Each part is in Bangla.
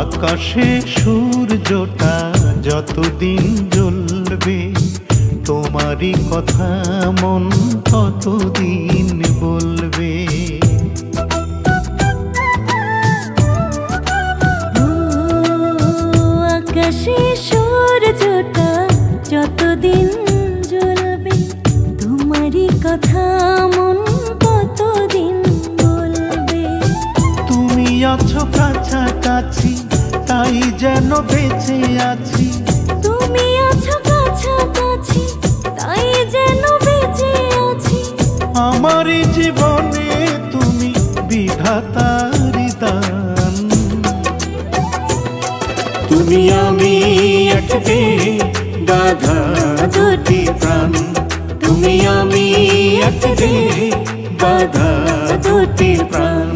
আকাশে সূর্যটা যতদিন জ্বলবে, তোমারই কথা মন ততদিন বলবে। আকাশে সূর্যটা যতদিন জ্বলবে, তোমারই কথা মন ততদিন বলবে। তুমি আছো কাছাকাছি, তাই যেন বেঁচে আছি। তুমি আছো কাছাকাছি, তাই যেন বেঁচে আছি। আমারই জীবনে তুমি বিধাতারি দান। তুমি আমি এক দেহে বাঁধা দুটি প্রাণ। তুমি আমি এক দেহে বাঁধা দুটি প্রাণ।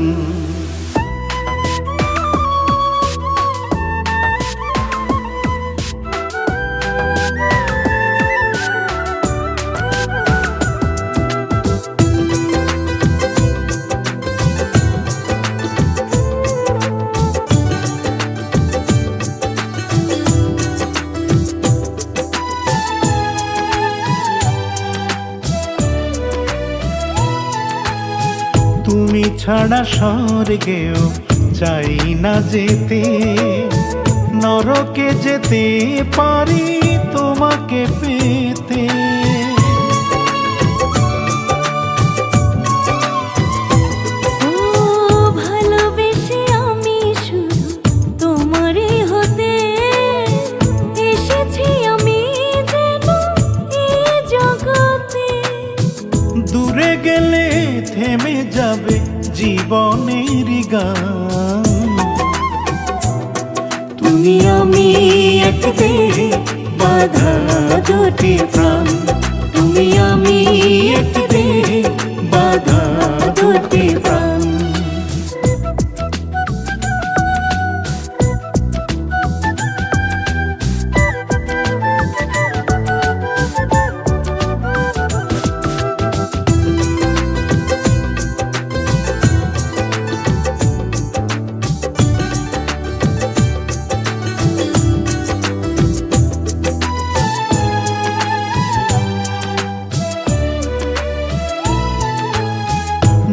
তুমি ছাড়া স্বর্গেও চাই না যেতে, নরকে যেতে পারি তোমাকে পেতে। ভালোবেসে আমি শুধু তোমারই হতে এসেছি, আমি যেন এই জগতে। দূরে গেলে থেমে যাবে জীবনের গান। তুমি আমি এক দেহে বাঁধা দুটি প্রাণ। তুমি আমি এক দেহে বাঁধা দুটি প্রাণ।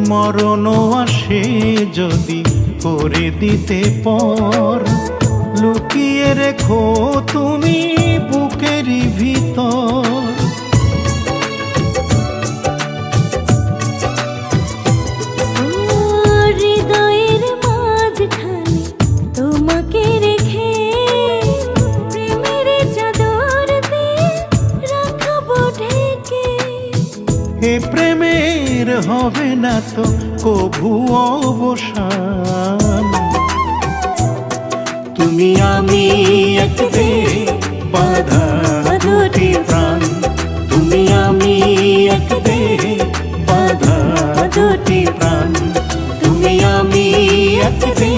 মরণ আসে যদি করে দিতে পর, লুকিয়ে রেখো তুমি বুকেরই ভিতর। হৃদয়ের মাঝখানে তোমাকে রেখে প্রেমের চাদর দিয়ে রাখবো ঢেকে। এ প্রেমের হবে না তো কভু অবসান। তুমি আমি এক দেহে বাঁধা দুটি প্রাণ। তুমি আমি এক দেহে বাঁধা দুটি প্রাণ। তুমি আমি এক দেহে